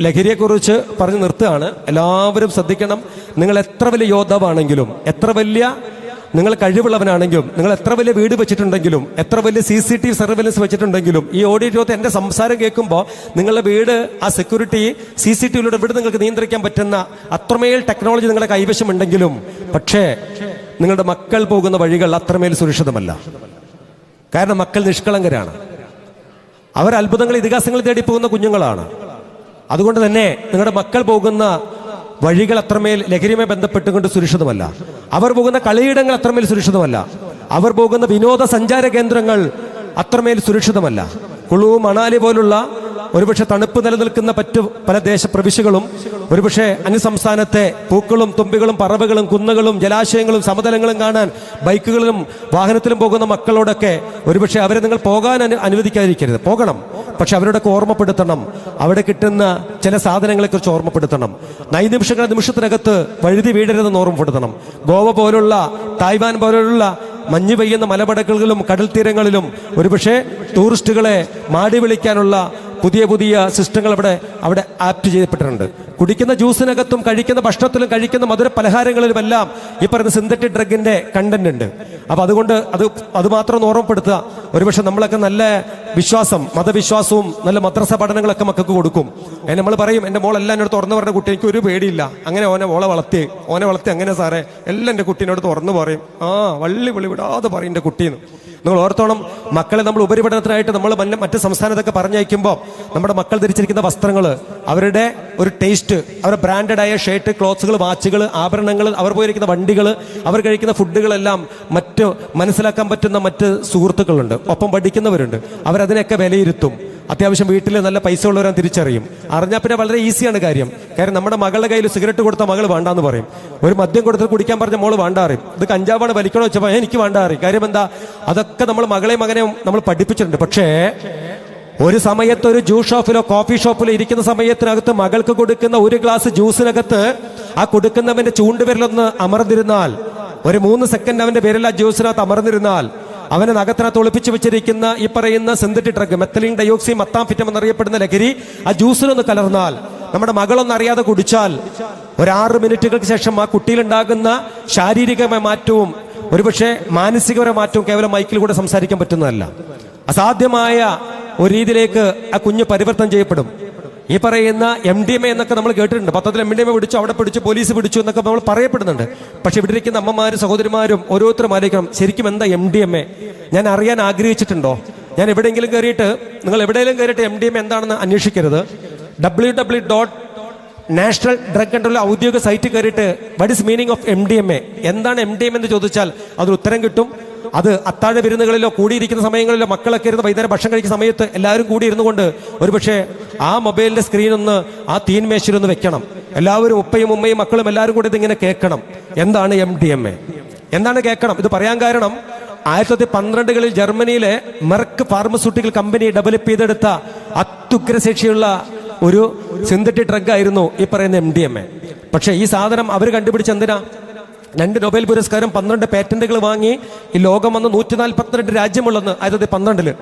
ലഹരിയെക്കുറിച്ച് പറഞ്ഞ് നിർത്തുകയാണ്. എല്ലാവരും ശ്രദ്ധിക്കണം. നിങ്ങൾ എത്ര വലിയ യോദ്ധാവാണെങ്കിലും, എത്ര വലിയ നിങ്ങൾ കഴിവുള്ളവനാണെങ്കിലും, നിങ്ങൾ എത്ര വലിയ വീട് വെച്ചിട്ടുണ്ടെങ്കിലും, എത്ര വലിയ CCTV സർവൈലൻസ് വെച്ചിട്ടുണ്ടെങ്കിലും, ഈ ഓഡിറ്റോറിയത്തിൽ എൻ്റെ സംസാരം കേൾക്കുമ്പോൾ നിങ്ങളുടെ വീട് ആ സെക്യൂരിറ്റി CCTVയിലൂടെ വീട് നിങ്ങൾക്ക് നിയന്ത്രിക്കാൻ പറ്റുന്ന അത്രമേൽ ടെക്നോളജി നിങ്ങളുടെ കൈവശമുണ്ടെങ്കിലും, പക്ഷേ നിങ്ങളുടെ മക്കൾ പോകുന്ന വഴികൾ അത്രമേൽ സുരക്ഷിതമല്ല. കാരണം മക്കൾ നിഷ്കളങ്കരാണ്. അവർ അത്ഭുതങ്ങൾ, ഇതിഹാസങ്ങൾ തേടി പോകുന്ന കുഞ്ഞുങ്ങളാണ്. അതുകൊണ്ട് തന്നെ നിങ്ങളുടെ മക്കൾ പോകുന്ന വഴികൾ അത്രമേൽ ലഹരിയുമായി ബന്ധപ്പെട്ടുകൊണ്ട് സുരക്ഷിതമല്ല. അവർ പോകുന്ന കളിയിടങ്ങൾ അത്രമേൽ സുരക്ഷിതമല്ല. അവർ പോകുന്ന വിനോദസഞ്ചാര കേന്ദ്രങ്ങൾ അത്രമേൽ സുരക്ഷിതമല്ല. കുളു, മണാലി പോലുള്ള ഒരുപക്ഷെ തണുപ്പ് നിലനിൽക്കുന്ന പല ദേശപ്രവിശ്യകളും, ഒരുപക്ഷെ അന്യസംസ്ഥാനത്തെ പൂക്കളും തുമ്പികളും പറവകളും കുന്നുകളും ജലാശയങ്ങളും സമതലങ്ങളും കാണാൻ ബൈക്കുകളിലും വാഹനത്തിലും പോകുന്ന മക്കളോടൊക്കെ ഒരുപക്ഷെ അവരെ നിങ്ങൾ പോകാൻ അനുവദിക്കാതിരിക്കരുത്. പോകണം, പക്ഷെ അവരോടൊക്കെ ഓർമ്മപ്പെടുത്തണം. അവിടെ കിട്ടുന്ന ചില സാധനങ്ങളെക്കുറിച്ച് ഓർമ്മപ്പെടുത്തണം. നിമിഷത്തിനകത്ത് വഴുതി വീഴരുതെന്ന് ഓർമ്മപ്പെടുത്തണം. ഗോവ പോലുള്ള, തായ്വാൻ പോലുള്ള മഞ്ഞ് പെയ്യുന്ന മലപടക്കുകളിലും കടൽ തീരങ്ങളിലും ഒരുപക്ഷെ ടൂറിസ്റ്റുകളെ മാടി വിളിക്കാനുള്ള പുതിയ പുതിയ സിസ്റ്റങ്ങൾ അവിടെ ആപ്റ്റ് ചെയ്യപ്പെട്ടിട്ടുണ്ട്. കുടിക്കുന്ന ജ്യൂസിനകത്തും കഴിക്കുന്ന ഭക്ഷണത്തിലും കഴിക്കുന്ന മധുര പലഹാരങ്ങളിലുമെല്ലാം ഈ പറയുന്ന സിന്തറ്റിക് ഡ്രഗിന്റെ കണ്ടന്റ് ഉണ്ട്. അപ്പൊ അതുകൊണ്ട് അത് മാത്രം ഒന്ന് ഓർമ്മപ്പെടുത്തുക. ഒരുപക്ഷെ നമ്മളൊക്കെ നല്ല വിശ്വാസം, മതവിശ്വാസവും നല്ല മദ്രസ പഠനങ്ങളൊക്കെ മക്കൾക്ക് കൊടുക്കും. നമ്മൾ പറയും, എൻ്റെ മോളെല്ലാം എന്നോട് തുറന്നു പറഞ്ഞ കുട്ടി, എനിക്ക് ഒരു പേടിയില്ല, അങ്ങനെ ഓനെ വളർത്തി അങ്ങനെ സാറേ എല്ലാം എൻ്റെ കുട്ടീനോട് തുറന്നു പറയും. വള്ളി വിടാതെ പറയും എൻ്റെ കുട്ടീന്ന്. നിങ്ങൾ ഓർത്തോണം, മക്കളെ നമ്മൾ ഉപരിപഠനത്തിനായിട്ട് നമ്മൾ മറ്റ് സംസ്ഥാനത്തൊക്കെ പറഞ്ഞയക്കുമ്പോൾ നമ്മുടെ മക്കൾ ധരിച്ചിരിക്കുന്ന വസ്ത്രങ്ങൾ, അവരുടെ ഒരു ടേസ്റ്റ്, അവരുടെ ബ്രാൻഡഡായ ഷർട്ട്, ക്ലോത്ത്സുകൾ, വാച്ചുകൾ, ആഭരണങ്ങൾ, അവർ പോയിരിക്കുന്ന വണ്ടികൾ, അവർ കഴിക്കുന്ന ഫുഡുകളെല്ലാം മറ്റ് മനസ്സിലാക്കാൻ പറ്റുന്ന മറ്റ് സുഹൃത്തുക്കളുണ്ട്, ഒപ്പം പഠിക്കുന്നവരുണ്ട്. അവരതിനെയൊക്കെ വിലയിരുത്തും. അത്യാവശ്യം വീട്ടിൽ നല്ല പൈസ ഉള്ളവരാൻ തിരിച്ചറിയും. അറിഞ്ഞാൽ പിന്നെ വളരെ ഈസിയാണ് കാര്യം. കാരണം നമ്മുടെ മകളുടെ കയ്യിൽ സിഗരറ്റ് കൊടുത്ത മകൾ വേണ്ടാന്ന് പറയും. ഒരു മദ്യം കൊടുത്ത് കുടിക്കാൻ പറഞ്ഞ മോള് വേണ്ടാറിയും. ഇത് കഞ്ചാവാണ് വലിക്കണോ വെച്ചപ്പോൾ എനിക്ക് വേണ്ടാറിയും. കാര്യം എന്താ? അതൊക്കെ നമ്മൾ മകളെയും നമ്മൾ പഠിപ്പിച്ചിട്ടുണ്ട്. പക്ഷേ ഒരു സമയത്ത് ഒരു ജ്യൂസ് ഷോപ്പിലോ കോഫി ഷോപ്പിലോ ഇരിക്കുന്ന സമയത്തിനകത്ത് മകൾക്ക് കൊടുക്കുന്ന ഒരു ഗ്ലാസ് ജ്യൂസിനകത്ത് ആ കൊടുക്കുന്നവന്റെ ചൂണ്ടുവിരലൊന്ന് അമർന്നിരുന്നാൽ, ഒരു 3 സെക്കൻഡ് അവന്റെ വിരൽ ആ ജ്യൂസിനകത്ത് അമർന്നിരുന്നാൽ, അവനെ നഖത്തിനകത്ത് ഒളിപ്പിച്ചു വെച്ചിരിക്കുന്ന ഈ പറയുന്ന സിന്തറ്റിക് ഡ്രഗ് മെത്തലീൻ ഡയോക്സി മത്താംഫിറ്റം എന്നറിയപ്പെടുന്ന ലഹരി ആ ജ്യൂസിലൊന്ന് കലർന്നാൽ, നമ്മുടെ മകളൊന്നും അറിയാതെ കുടിച്ചാൽ, ഒരു 6 മിനിറ്റുകൾക്ക് ശേഷം ആ കുട്ടിയിലുണ്ടാകുന്ന ശാരീരികമായ മാറ്റവും ഒരുപക്ഷെ മാനസികപരമായ മാറ്റവും കേവലം മൈക്കിൽ കൂടെ സംസാരിക്കാൻ പറ്റുന്നതല്ല. അസാധ്യമായ ഒരു രീതിയിലേക്ക് ആ കുഞ്ഞ് പരിവർത്തനം ചെയ്യപ്പെടും. ഈ പറയുന്ന MDMA എന്നൊക്കെ നമ്മൾ കേട്ടിട്ടുണ്ട്. പത്രത്തിൽ MDMA പിടിച്ചു, അവിടെ പിടിച്ചു, പോലീസ് പിടിച്ചു എന്നൊക്കെ നമ്മൾ പറയപ്പെടുന്നുണ്ട്. പക്ഷെ ഇവിടെ ഇരിക്കുന്ന അമ്മമാരും സഹോദരിമാരും ഓരോരുത്തരും ആലോചിക്കണം, ശരിക്കും എന്താ MDMA? ഞാൻ അറിയാൻ ആഗ്രഹിച്ചിട്ടുണ്ടോ? ഞാൻ എവിടെയെങ്കിലും കയറിയിട്ട്, നിങ്ങൾ എവിടെയെങ്കിലും കയറിയിട്ട് MDMA എന്താണെന്ന് അന്വേഷിക്കരുത്. www.നാഷണൽ ഡ്രഗ് കൺട്രോൾ ഔദ്യോഗിക സൈറ്റ് കയറിയിട്ട് what is meaning of MDMA, എന്താണ് MDMA എന്ന് ചോദിച്ചാൽ അതിന് ഉത്തരം കിട്ടും. അത് അത്താഴ വിരുന്നുകളിലോ കൂടിയിരിക്കുന്ന സമയങ്ങളിലോ മക്കളൊക്കെ ഇരുന്ന് വൈകുന്നേരം ഭക്ഷണം കഴിക്കുന്ന സമയത്ത് എല്ലാവരും കൂടി ഇരുന്നു കൊണ്ട് ഒരുപക്ഷെ ആ മൊബൈലിന്റെ സ്ക്രീനൊന്ന് ആ തീൻമേശയിലൊന്ന് വെക്കണം. എല്ലാവരും ഉപ്പയും ഉമ്മയും മക്കളും എല്ലാവരും കൂടി ഇതിങ്ങനെ കേൾക്കണം. എന്താണ് MDMA? എന്താണ് കേൾക്കണം? ഇത് പറയാൻ കാരണം 1912 ജർമ്മനിയിലെ മെർക്ക് ഫാർമസ്യൂട്ടിക്കൽ കമ്പനി ഡെവലപ്പ് ചെയ്തെടുത്ത അത്യുഗ്രശേഷിയുള്ള ഒരു സിന്തറ്റിക് ഡ്രഗ് ആയിരുന്നു ഈ പറയുന്ന MDMA. പക്ഷെ ഈ സാധനം അവർ കണ്ടുപിടിച്ച എന്തിനാ? 2 നൊബേൽ പുരസ്കാരം, 12 പേറ്റന്റുകൾ വാങ്ങി ഈ ലോകം വന്ന് 142 രാജ്യമുള്ളെന്ന് 1912.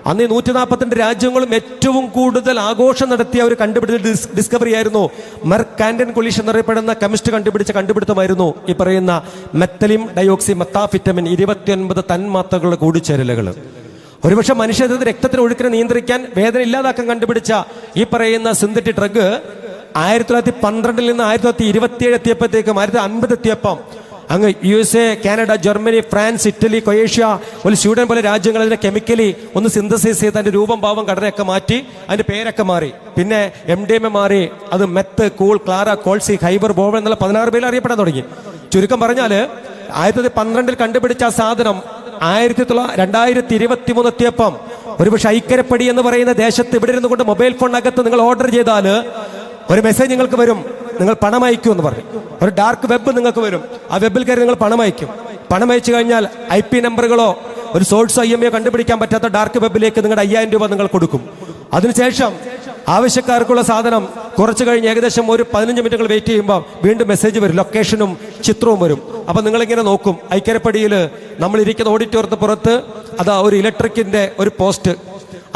അന്ന് ഈ 142 രാജ്യങ്ങളും ഏറ്റവും കൂടുതൽ ആഘോഷം നടത്തിയ ഒരു കണ്ടുപിടിച്ച ഡിസ്കവറി ആയിരുന്നു. മെർക്ക് ആൻഡൻ കൊളീഷൻ എന്നറിയപ്പെടുന്ന കെമിസ്റ്റ് കണ്ടുപിടിച്ച കണ്ടുപിടുത്തമായിരുന്നു ഈ പറയുന്ന മെത്തലിൻ ഡയോക്സി മെത്താംഫിറ്റമിൻ 29 തന്മാത്രകളുടെ കൂടിച്ചേരലുകൾ. ഒരുപക്ഷെ മനുഷ്യരുടെ രക്തത്തിന് ഒഴുക്കിനെ നിയന്ത്രിക്കാൻ, വേദന ഇല്ലാതാക്കാൻ കണ്ടുപിടിച്ച ഈ പറയുന്ന സിന്തറ്റിക് ഡ്രഗ് 1912 നിന്ന് 1927 എത്തിയപ്പോഴത്തേക്കും 1950 എത്തിയപ്പം അങ്ങ് USA, Canada, Germany, France, Italy, Croatia, Sweden പോലെ രാജ്യങ്ങൾ അതിനെ കെമിക്കലി ഒന്ന് സിന്തസൈസ് ചെയ്ത് അതിന്റെ രൂപം, ഭാവം, ഘടനയൊക്കെ മാറ്റി അതിന്റെ പേരൊക്കെ മാറി. പിന്നെ MDMA മാറി, അത് മെത്ത്, കൂൾ, ക്ലാര, കോൾസി, ഹൈബർ, ബോവൻ എന്നുള്ള 16 പേരിൽ അറിയപ്പെടാൻ തുടങ്ങി. ചുരുക്കം പറഞ്ഞാല് 1912 കണ്ടുപിടിച്ച ആ സാധനം 2023 എത്തിയപ്പം ഒരുപക്ഷെ ഐക്യരപ്പടി എന്ന് പറയുന്ന ദേശത്ത് ഇവിടെ ഇരുന്നു കൊണ്ട് മൊബൈൽ ഫോണിനകത്ത് നിങ്ങൾ ഓർഡർ ചെയ്താൽ ഒരു മെസ്സേജ് നിങ്ങൾക്ക് വരും, നിങ്ങൾ പണം അയക്കൂ എന്ന് പറഞ്ഞു. ഒരു ഡാർക്ക് വെബ് നിങ്ങൾക്ക് വരും. ആ വെബിൽ കയറി നിങ്ങൾ പണം അയക്കും. പണം അയച്ചു കഴിഞ്ഞാൽ IP നമ്പറുകളോ ഒരു സോഴ്സോ IMEയോ കണ്ടുപിടിക്കാൻ പറ്റാത്ത ഡാർക്ക് വെബിലേക്ക് നിങ്ങളുടെ 5000 രൂപ നിങ്ങൾ കൊടുക്കും. അതിനുശേഷം ആവശ്യക്കാർക്കുള്ള സാധനം കുറച്ച് കഴിഞ്ഞ് ഏകദേശം ഒരു 15 മിനിറ്റുകൾ വെയിറ്റ് ചെയ്യുമ്പോൾ വീണ്ടും മെസ്സേജ് വരും, ലൊക്കേഷനും ചിത്രവും വരും. അപ്പം നിങ്ങളിങ്ങനെ നോക്കും. ഐക്യരപ്പടിയിൽ നമ്മൾ ഇരിക്കുന്ന ഓഡിറ്റോറിയത്തിന് പുറത്ത് അതാ ഒരു ഇലക്ട്രിക്കിന്റെ ഒരു പോസ്റ്റ്,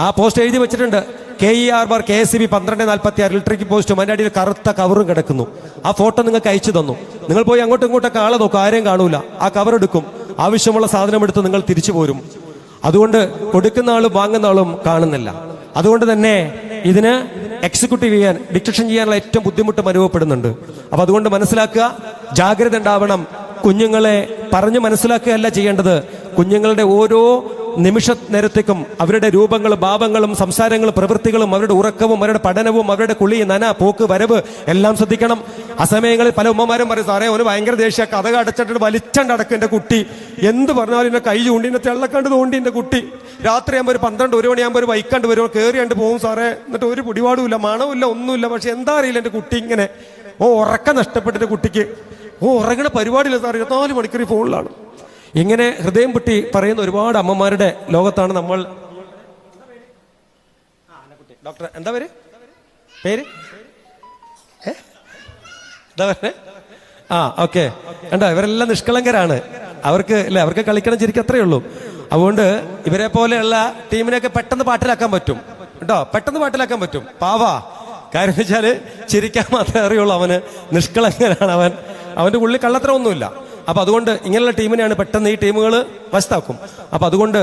ആ പോസ്റ്റ് എഴുതി വെച്ചിട്ടുണ്ട്, KER/KSEB 1246 ഇലക്ട്രിക് പോസ്റ്റും അതിൻ്റെ അടിയിൽ കറുത്ത കവറും കിടക്കുന്നു. ആ ഫോട്ടോ നിങ്ങൾക്ക് അയച്ചു തന്നു. നിങ്ങൾ പോയി അങ്ങോട്ടും ഇങ്ങോട്ടൊക്കെ ആളെ നോക്കും, ആരെയും കാണൂല. ആ കവർ എടുക്കും, ആവശ്യമുള്ള സാധനം എടുത്ത് നിങ്ങൾ തിരിച്ചു പോരും. അതുകൊണ്ട് കൊടുക്കുന്ന ആളും വാങ്ങുന്ന ആളും കാണുന്നില്ല. അതുകൊണ്ട് തന്നെ ഇതിന് എക്സിക്യൂട്ടീവ് ചെയ്യാൻ, ഡിറ്റക്ഷൻ ചെയ്യാനുള്ള ഏറ്റവും ബുദ്ധിമുട്ടും അനുഭവപ്പെടുന്നുണ്ട്. അപ്പൊ അതുകൊണ്ട് മനസ്സിലാക്കുക, ജാഗ്രത ഉണ്ടാവണം. കുഞ്ഞുങ്ങളെ പറഞ്ഞു മനസ്സിലാക്കുകയല്ല ചെയ്യേണ്ടത്. കുഞ്ഞുങ്ങളുടെ ഓരോ നിമിഷ നേരത്തേക്കും അവരുടെ രൂപങ്ങളും ഭാവങ്ങളും സംസാരങ്ങളും പ്രവൃത്തികളും അവരുടെ ഉറക്കവും അവരുടെ പഠനവും അവരുടെ കുളി നന പോക്ക് വരവ് എല്ലാം ശ്രദ്ധിക്കണം. അസമയങ്ങളിൽ പല ഉമ്മമാരും പറയും, സാറേ ഒരു ഭയങ്കര ദേഷ്യ, കഥ അടച്ചിട്ട് വലിച്ചണ്ടടക്കും എൻ്റെ കുട്ടി, എന്ത് പറഞ്ഞാലും എന്നെ കൈ ചൂണ്ടി എന്നെ തെള്ളക്കണ്ട് തോണ്ടി എൻ്റെ കുട്ടി. രാത്രി ആകുമ്പോൾ ഒരു 12-1 മണിയാകുമ്പോൾ ഒരു വൈക്കണ്ട് വരും, കയറിയാണ്ട് പോകും സാറേ, എന്നിട്ട് ഒരു പിടിപാടുമില്ല, മണമില്ല, ഒന്നുമില്ല. പക്ഷെ എന്താ അറിയില്ല, എൻ്റെ കുട്ടി ഇങ്ങനെ ഉറക്കം നഷ്ടപ്പെട്ടിട്ട് കുട്ടിക്ക് ഉറങ്ങണ പരിപാടിയില്ല സാർ, 24 മണിക്കൂർ ഫോണിലാണ്. ഇങ്ങനെ ഹൃദയം പൊട്ടി പറയുന്ന ഒരുപാട് അമ്മമാരുടെ ലോകത്താണ് നമ്മൾ. ഡോക്ടർ എന്താ പേര് എന്താ പേര്? ഓക്കെ. കണ്ടോ, ഇവരെല്ലാം നിഷ്കളങ്കരാണ്. അവർക്ക് കളിക്കണം, ചിരിക്കും, അത്രയേ ഉള്ളൂ. അതുകൊണ്ട് ഇവരെ പോലെയുള്ള ടീമിനെയൊക്കെ പെട്ടെന്ന് പാട്ടിലാക്കാൻ പറ്റും കേട്ടോ, പെട്ടെന്ന് പാട്ടിലാക്കാൻ പറ്റും. പാവാ, കാര്യം വെച്ചാല് ചിരിക്കാൻ മാത്രമേ അറിയുള്ളൂ. അവന് നിഷ്കളങ്കനാണ്, അവന്റെ ഉള്ളിൽ കള്ളത്തരമൊന്നുമില്ല. അപ്പൊ അതുകൊണ്ട് ഇങ്ങനെയുള്ള ടീമിനെയാണ് പെട്ടെന്ന് ഈ ടീമുകൾ വശത്താക്കും. അപ്പൊ അതുകൊണ്ട്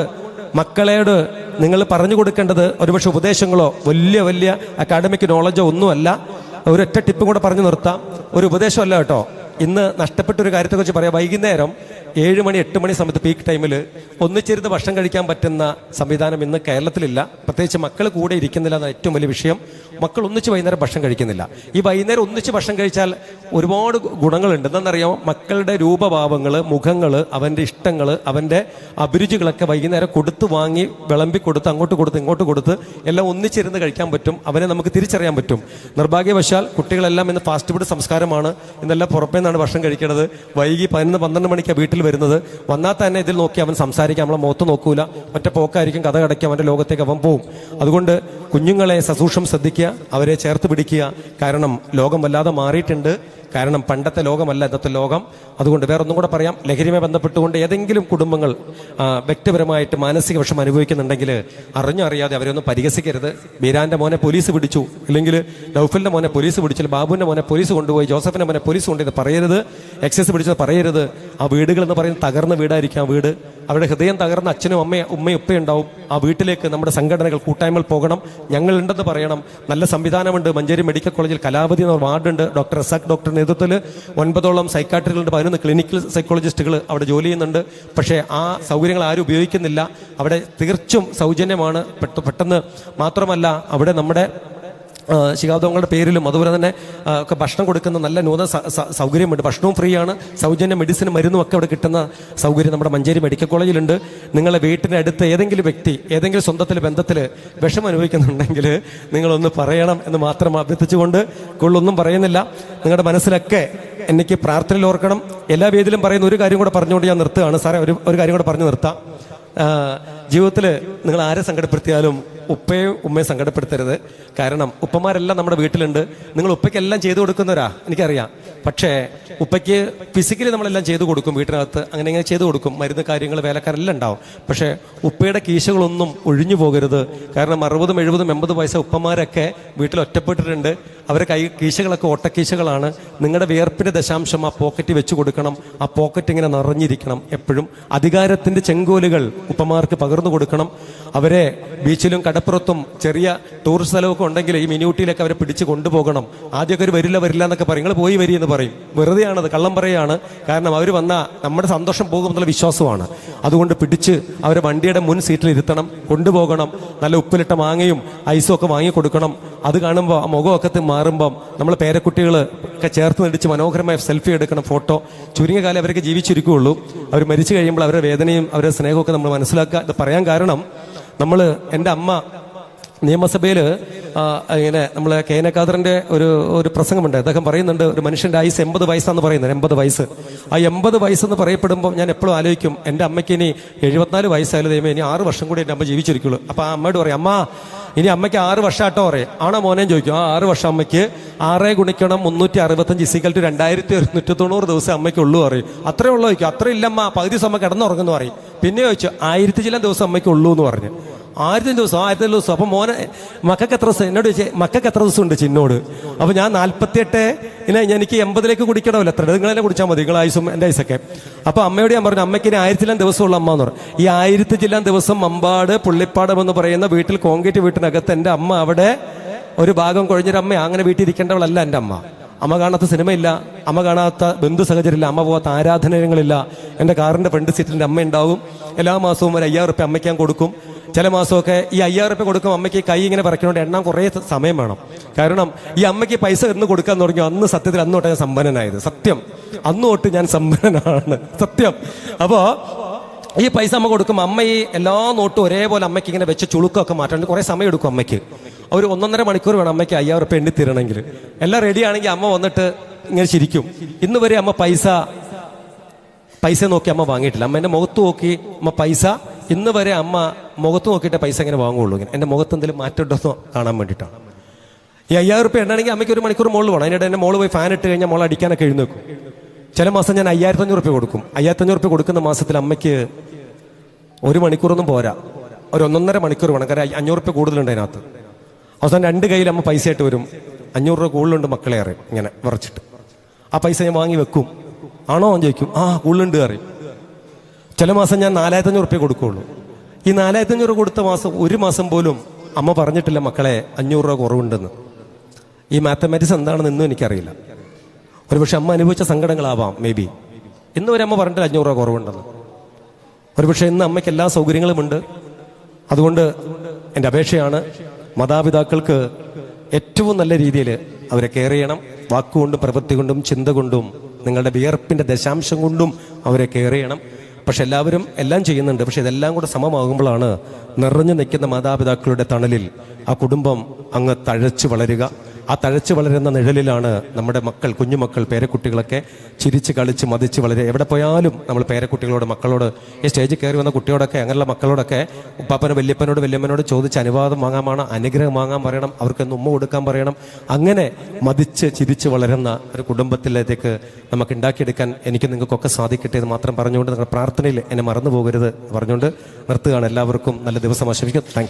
മക്കളോട് നിങ്ങൾ പറഞ്ഞു കൊടുക്കേണ്ടത് ഒരുപക്ഷെ ഉപദേശങ്ങളോ വലിയ വലിയ അക്കാഡമിക് നോളജോ ഒന്നുമല്ല. ഒരൊറ്റ ടിപ്പും കൂടെ പറഞ്ഞു നിർത്താം. ഒരു ഉപദേശമല്ല കേട്ടോ. ഇന്ന് നഷ്ടപ്പെട്ടൊരു കാര്യത്തെക്കുറിച്ച് പറയാം. വൈകുന്നേരം 7 മണി 8 മണി സമയത്ത് പീക്ക് ടൈമിൽ ഒന്നിച്ചിരുന്ന് ഭക്ഷണം കഴിക്കാൻ പറ്റുന്ന സംവിധാനം ഇന്ന് കേരളത്തിലില്ല. പ്രത്യേകിച്ച് മക്കൾ കൂടെ ഇരിക്കുന്നില്ല എന്ന ഏറ്റവും വലിയ വിഷയം. മക്കൾ ഒന്നിച്ച് വൈകുന്നേരം ഭക്ഷണം കഴിക്കുന്നില്ല. ഈ വൈകുന്നേരം ഒന്നിച്ച് ഭക്ഷണം കഴിച്ചാൽ ഒരുപാട് ഗുണങ്ങളുണ്ട്. എന്താണെന്നറിയാമോ? മക്കളുടെ രൂപഭാവങ്ങൾ, മുഖങ്ങൾ, അവൻ്റെ ഇഷ്ടങ്ങൾ, അവൻ്റെ അഭിരുചികളൊക്കെ വൈകുന്നേരം കൊടുത്ത് വാങ്ങി വിളമ്പി കൊടുത്ത് അങ്ങോട്ട് കൊടുത്ത് ഇങ്ങോട്ട് കൊടുത്ത് എല്ലാം ഒന്നിച്ചിരുന്ന് കഴിക്കാൻ പറ്റും. അവനെ നമുക്ക് തിരിച്ചറിയാൻ പറ്റും. നിർഭാഗ്യവശാൽ കുട്ടികളെല്ലാം ഇന്ന് ഫാസ്റ്റ് ഫുഡ് സംസ്കാരമാണ്. ഇന്നെല്ലാം പുറമേ നിന്നാണ് ഭക്ഷണം കഴിക്കുന്നത്. വൈകി 11-12 മണിക്കാണ് വീട്ടിൽ വരുന്നത്. വന്നാൽ തന്നെ ഇതിൽ നോക്കി അവൻ സംസാരിക്കാം, നമ്മളെ മുഖത്ത് നോക്കൂല, ഒറ്റ പോക്കായിരിക്കും, കഥ കടയ്ക്കും, അവൻ്റെ ലോകത്തേക്ക് അവൻ പോവും. അതുകൊണ്ട് കുഞ്ഞുങ്ങളെ സസൂക്ഷം ശ്രദ്ധിക്കുക, അവരെ ചേർത്ത് പിടിക്കുക. കാരണം ലോകം വല്ലാതെ മാറിയിട്ടുണ്ട്. കാരണം പണ്ടത്തെ ലോകമല്ല ഇന്നത്തെ ലോകം. അതുകൊണ്ട് വേറൊന്നും കൂടെ പറയാം. ലഹരിയുമായി ബന്ധപ്പെട്ടുകൊണ്ട് ഏതെങ്കിലും കുടുംബങ്ങൾ വ്യക്തിപരമായിട്ട് മാനസിക വിഷമം അനുഭവിക്കുന്നുണ്ടെങ്കിൽ അറിഞ്ഞോ അറിയാതെ അവരൊന്നും പരിഹസിക്കരുത്. ബീരാന്റെ മോനെ പോലീസ് പിടിച്ചു, അല്ലെങ്കിൽ നൗഫലിന്റെ മോനെ പോലീസ് പിടിച്ചു, ബാബുവിന്റെ മോനെ പോലീസ് കൊണ്ടുപോയി, ജോസഫിന്റെ മോനെ പോലീസ് കൊണ്ടുപോയി പറയരുത്. എക്സൈസ് പിടിച്ചത് പറയരുത്. ആ വീടുകൾ എന്ന് പറയുന്നത് തകർന്ന വീടായിരിക്കും. ആ വീട്, അവരുടെ ഹൃദയം തകർന്ന അച്ഛനും ഉമ്മയും ഉപ്പയുണ്ടാവും. ആ വീട്ടിലേക്ക് നമ്മുടെ സംഘടനകൾ, കൂട്ടായ്മകൾ പോകണം. ഞങ്ങളുണ്ടെന്ന് പറയണം. നല്ല സംവിധാനമുണ്ട്. മഞ്ചേരി മെഡിക്കൽ കോളേജിൽ കലാപതി എന്ന വാർഡുണ്ട്. ഡോക്ടർ റസാഖ് ഡോക്ടർ നേതൃത്വത്തിൽ 9ഓളം സൈക്കാട്രികളുണ്ട്, 11 ക്ലിനിക്കൽ സൈക്കോളജിസ്റ്റുകൾ അവിടെ ജോലി ചെയ്യുന്നുണ്ട്. പക്ഷേ ആ സൗകര്യങ്ങൾ ആരും ഉപയോഗിക്കുന്നില്ല. അവിടെ തീർച്ചും സൗജന്യമാണ്. പെട്ടെന്ന് മാത്രമല്ല അവിടെ നമ്മുടെ ശിഖാബ്ദങ്ങളുടെ പേരിലും അതുപോലെ തന്നെ ഒക്കെ ഭക്ഷണം കൊടുക്കുന്ന നല്ല നൂതന സൗകര്യമുണ്ട്. ഭക്ഷണവും ഫ്രീ ആണ്. സൗജന്യ മെഡിസിനും മരുന്നും ഒക്കെ അവിടെ കിട്ടുന്ന സൗകര്യം നമ്മുടെ മഞ്ചേരി മെഡിക്കൽ കോളേജിലുണ്ട്. നിങ്ങളെ വീട്ടിൻ്റെ അടുത്ത് ഏതെങ്കിലും വ്യക്തി ഏതെങ്കിലും സ്വന്തത്തിൽ ബന്ധത്തിൽ വിഷമം അനുഭവിക്കുന്നുണ്ടെങ്കിൽ നിങ്ങളൊന്ന് പറയണം എന്ന് മാത്രം അഭ്യർത്ഥിച്ചുകൊണ്ട് കൂടുതലൊന്നും പറയുന്നില്ല. നിങ്ങളുടെ മനസ്സിലൊക്കെ എനിക്ക് പ്രാർത്ഥനയിൽ ഓർക്കണം. എല്ലാ വേദിയിലും പറയുന്ന ഒരു കാര്യം കൂടെ പറഞ്ഞുകൊണ്ട് ഞാൻ നിർത്തുകയാണ്. സാറേ, ഒരു കാര്യം കൂടെ പറഞ്ഞു നിർത്താം. ജീവിതത്തിൽ നിങ്ങൾ ആരെ സങ്കടപ്പെടുത്തിയാലും ഉപ്പയും ഉമ്മയും സങ്കടപ്പെടുത്തരുത്. കാരണം ഉപ്പമാരെല്ലാം നമ്മുടെ വീട്ടിലുണ്ട്. നിങ്ങൾ ഉപ്പയ്ക്കെല്ലാം ചെയ്തു കൊടുക്കുന്നവരാ, എനിക്കറിയാം. പക്ഷേ ഉപ്പയ്ക്ക് ഫിസിക്കലി നമ്മളെല്ലാം ചെയ്തു കൊടുക്കും, വീട്ടിനകത്ത് അങ്ങനെ ഇങ്ങനെ ചെയ്തു കൊടുക്കും. മരുന്ന് കാര്യങ്ങൾ, വേലക്കാരെല്ലാം ഉണ്ടാവും. പക്ഷേ ഉപ്പയുടെ കീശകളൊന്നും ഒഴിഞ്ഞു പോകരുത്. കാരണം 60, 70, 80 വയസ്സ ഉപ്പമാരൊക്കെ വീട്ടിൽ ഒറ്റപ്പെട്ടിട്ടുണ്ട്. അവരെ കീശകളൊക്കെ ഓട്ടക്കീശകളാണ്. നിങ്ങളുടെ വിയർപ്പിന്റെ ദശാംശം ആ പോക്കറ്റ് വെച്ച് കൊടുക്കണം. ആ പോക്കറ്റ് ഇങ്ങനെ നിറഞ്ഞിരിക്കണം എപ്പോഴും. അധികാരത്തിന്റെ ചെങ്കോലുകൾ ഉപ്പമാർക്ക് പകർന്നു കൊടുക്കണം. അവരെ ബീച്ചിലും കടപ്പുറത്തും ചെറിയ ടൂറിസ്റ്റ് സ്ഥലമൊക്കെ ഉണ്ടെങ്കിൽ ഈ മിനിയൂട്ടിയിലൊക്കെ അവരെ പിടിച്ച് കൊണ്ടുപോകണം. ആദ്യമൊക്കെ ഒരു വരില്ല എന്നൊക്കെ പറയും. നിങ്ങൾ പോയി വരി എന്ന് പറയും. വെറുതെയാണത്, കള്ളം പറയുകയാണ്. കാരണം അവർ വന്നാൽ നമ്മുടെ സന്തോഷം പോകുമെന്നുള്ള വിശ്വാസമാണ്. അതുകൊണ്ട് പിടിച്ച് അവരെ വണ്ടിയുടെ മുൻ സീറ്റിൽ ഇരുത്തണം, കൊണ്ടുപോകണം. നല്ല ഉപ്പിലിട്ട മാങ്ങയും ഐസും ഒക്കെ വാങ്ങിക്കൊടുക്കണം. അത് കാണുമ്പോൾ ആ മുഖമൊക്കെ മാറുമ്പം നമ്മൾ പേരക്കുട്ടികൾ ഒക്കെ ചേർത്ത് നടിച്ച് മനോഹരമായ സെൽഫി എടുക്കണം, ഫോട്ടോ. ചുരുങ്ങിയ കാലം അവരൊക്കെ ജീവിച്ചിരിക്കുകയുള്ളൂ. അവർ മരിച്ചു കഴിയുമ്പോൾ അവരുടെ വേദനയും അവരുടെ സ്നേഹമൊക്കെ നമ്മൾ മനസ്സിലാക്കുക. ഇത് പറയാൻ കാരണം, എൻ്റെ അമ്മ നിയമസഭയിൽ ഇങ്ങനെ നമ്മൾ KN ഖാദറിന്റെ ഒരു പ്രസംഗമുണ്ട്. അദ്ദേഹം പറയുന്നുണ്ട്, ഒരു മനുഷ്യന്റെ ആയുസ് 80 വയസ്സാന്ന് പറയുന്നത്. 80 വയസ്സ്. ആ 80 വയസ്സെന്ന് പറയപ്പെടുമ്പോൾ ഞാൻ എപ്പോഴും ആലോചിക്കും, എൻ്റെ അമ്മയ്ക്ക് ഇനി 74 വയസ്സായാലും ദൈവമേ ഇനി 6 വർഷം കൂടി എൻ്റെ അമ്മ ജീവിച്ചിരിക്കുള്ളൂ. അപ്പൊ ആ അമ്മയോട് പറയും, അമ്മ ഇനി അമ്മയ്ക്ക് 6 വർഷം ആട്ടോ പറയും. ആണോ മോനേന്ന് ചോദിക്കും. 6 വർഷം അമ്മയ്ക്ക് 6 ഗുണിക്കണം 365 = 2190 ദിവസം അമ്മയ്ക്കുള്ളൂ പറയും. അത്രേ ഉള്ളൂ ചോദിക്കും. അത്ര ഇല്ലമ്മ, പകുതി സമയം കിടന്നുറങ്ങുന്നു പറയും. പിന്നെ ചോദിച്ചു 1000 ചില ദിവസം അമ്മയ്ക്ക് ഉള്ളൂ എന്ന് പറഞ്ഞു. 1000 ദിവസം 1000 ദിവസം. അപ്പം മോനെ മക്കൾക്ക് എത്ര ദിവസം എന്നോട് ചോദിച്ചേ മക്കൾക്ക് എത്ര ദിവസം ഉണ്ട് ചിന്നോട്? അപ്പോൾ ഞാൻ 48 എനിക്ക് 80 കുടിക്കണമല്ലോ, എത്ര നിങ്ങൾ തന്നെ കുടിച്ചാൽ മതി, നിങ്ങൾ ആയുസും എൻ്റെ ആയുസൊക്കെ. അപ്പോൾ അമ്മയോട് ഞാൻ പറഞ്ഞു അമ്മയ്ക്ക് ഇനി 1000 ദിവസമുള്ള അമ്മ എന്ന് പറഞ്ഞു. ഈ 1000 ദിവസം മമ്പാട് പുള്ളിപ്പാടം എന്ന് പറയുന്ന വീട്ടിൽ കോൺക്രീറ്റ് വീട്ടിനകത്ത് എൻ്റെ അമ്മ അവിടെ ഒരു ഭാഗം കുഴഞ്ഞൊരമ്മ, അങ്ങനെ വീട്ടിൽ ഇരിക്കേണ്ടവളല്ല എൻ്റെ അമ്മ. അമ്മ കാണാത്ത സിനിമയില്ല, അമ്മ കാണാത്ത ബന്ധു സഹചര്യമില്ല, അമ്മ പോകാത്ത ആരാധനകളില്ല. എൻ്റെ കാറിൻ്റെ ഫ്രണ്ട് സീറ്റിൽ അമ്മ ഉണ്ടാവും. എല്ലാ മാസവും ഒരു 5000 റുപ്യ അമ്മയ്ക്ക് ഞാൻ കൊടുക്കും. ചില മാസമൊക്കെ ഈ 5000 റുപ്യ കൊടുക്കും അമ്മയ്ക്ക് കൈ ഇങ്ങനെ പറയ്ക്കുന്നതുകൊണ്ട് എണ്ണാൻ കുറേ സമയം വേണം. കാരണം ഈ അമ്മയ്ക്ക് പൈസ എന്ന് കൊടുക്കാൻ തുടങ്ങി അന്ന് സത്യത്തിൽ അന്ന് തൊട്ട് ഞാൻ സമ്പന്നനായത്. സത്യം, അന്ന് തൊട്ട് ഞാൻ സമ്പന്നനാണ്, സത്യം. അപ്പോൾ ഈ പൈസ അമ്മ കൊടുക്കും. അമ്മ ഈ എല്ലാ നോട്ടും ഒരേപോലെ അമ്മയ്ക്ക് ഇങ്ങനെ വെച്ച് ചുളുക്കൊക്കെ മാറ്റാൻ കുറേ സമയം എടുക്കും അമ്മയ്ക്ക്. ഒരു 1.5 മണിക്കൂർ വേണം അമ്മയ്ക്ക് 5000 റുപ്യ എണ്ണി തരണമെങ്കിൽ. എല്ലാം റെഡി ആണെങ്കിൽ അമ്മ വന്നിട്ട് ഇങ്ങനെ ചിരിക്കും. ഇന്ന് വരെ അമ്മ പൈസ നോക്കി അമ്മ വാങ്ങിയിട്ടില്ല. അമ്മ എൻ്റെ മുഖത്ത് നോക്കി അമ്മ പൈസ ഇന്ന് വരെ അമ്മ മുഖത്ത് നോക്കിയിട്ട് പൈസ ഇങ്ങനെ വാങ്ങുള്ളൂ. ഇങ്ങനെ എൻ്റെ മുഖത്ത് എന്തെങ്കിലും മാറ്റം ഉണ്ടോ കാണാൻ വേണ്ടിയിട്ടാണ്. ഈ 5000 റുപ്യ എണ്ണാണെങ്കിൽ അമ്മയ്ക്ക് 1 മണിക്കൂർ മുകളിൽ വേണം. അതിനിടെ എൻ്റെ മോള് പോയി ഫാൻ ഇട്ട് കഴിഞ്ഞാൽ മോൾ അടിക്കാനൊക്കെ എഴുന്നേക്കും. ചില മാസം ഞാൻ 5500 റുപ്യ കൊടുക്കും. 5500 റുപ്യ കൊടുക്കുന്ന മാസത്തിൽ അമ്മയ്ക്ക് 1 മണിക്കൂറൊന്നും പോരാ, ഒരു 1.5 മണിക്കൂർ വേണം. കാരണം 500 റുപ്യ കൂടുതലുണ്ട് അതിനകത്ത്. അവസാനം 2 കയ്യിൽ അമ്മ പൈസ ആയിട്ട് വരും. 500 രൂപ കൂടുതലുണ്ട് മക്കളെ അറിയും, ഇങ്ങനെ വിറച്ചിട്ട്. ആ പൈസ ഞാൻ വാങ്ങി വെക്കും. ആണോ എന്ന് ചോദിക്കും. ആ കൂടുതലുണ്ട് അറിയും. ചില മാസം ഞാൻ 4500 റുപ്യ കൊടുക്കുകയുള്ളൂ. ഈ 4500 കൊടുത്ത മാസം ഒരു മാസം പോലും അമ്മ പറഞ്ഞിട്ടില്ല മക്കളെ 500 രൂപ കുറവുണ്ടെന്ന്. ഈ മാത്തമാറ്റിക്സ് എന്താണെന്ന് ഇന്നും എനിക്കറിയില്ല. ഒരുപക്ഷെ അമ്മ അനുഭവിച്ച സങ്കടങ്ങളാവാം, മേ ബി. ഇന്ന് വരെ അമ്മ പറഞ്ഞിട്ടില്ല 500 രൂപ കുറവുണ്ടെന്ന്. ഒരുപക്ഷെ ഇന്ന് അമ്മയ്ക്ക് എല്ലാ സൗകര്യങ്ങളുമുണ്ട്. അതുകൊണ്ട് എൻ്റെ അപേക്ഷയാണ് മാതാപിതാക്കൾക്ക് ഏറ്റവും നല്ല രീതിയിൽ അവരെ കെയർ ചെയ്യണം. വാക്കുകൊണ്ടും പ്രവൃത്തി കൊണ്ടും ചിന്ത കൊണ്ടും നിങ്ങളുടെ വിയർപ്പിൻ്റെ ദശാംശം കൊണ്ടും അവരെ കെയർ ചെയ്യണം. പക്ഷെ എല്ലാവരും എല്ലാം ചെയ്യുന്നുണ്ട്. പക്ഷെ ഇതെല്ലാം കൂടെ സമമാകുമ്പോഴാണ് നിറഞ്ഞു നിൽക്കുന്ന മാതാപിതാക്കളുടെ തണലിൽ ആ കുടുംബം അങ്ങ് തഴച്ചു വളരുക. ആ തഴച്ചു വളരുന്ന നിഴലിലാണ് നമ്മുടെ മക്കൾ, കുഞ്ഞുമക്കൾ, പേരക്കുട്ടികളൊക്കെ ചിരിച്ച് കളിച്ച് മതിച്ച് വളരെ എവിടെ പോയാലും നമ്മൾ പേരക്കുട്ടികളോട്, മക്കളോട്, ഈ സ്റ്റേജിൽ കയറി വന്ന കുട്ടിയോടൊക്കെ, അങ്ങനെയുള്ള മക്കളോടൊക്കെ ഉപ്പാപ്പനോട് വല്യപ്പനോട് ചോദിച്ച് അനുവാദം വാങ്ങാൻ, അനുഗ്രഹം വാങ്ങാൻ പറയണം. അവർക്കൊന്ന് ഉമ്മ കൊടുക്കാൻ പറയണം. അങ്ങനെ മതിച്ച് ചിരിച്ച് വളരുന്ന ഒരു കുടുംബത്തിലേക്ക് നമുക്ക് ഉണ്ടാക്കിയെടുക്കാൻ എനിക്ക് നിങ്ങൾക്കൊക്കെ സാധിക്കട്ടെ എന്ന് മാത്രം പറഞ്ഞുകൊണ്ട് നിങ്ങളുടെ പ്രാർത്ഥനയിൽ എന്നെ മറന്നു പോകരുത് പറഞ്ഞുകൊണ്ട് നിർത്തുകയാണ്. എല്ലാവർക്കും നല്ല ദിവസം ആശംസിക്കുന്നു. Thank you.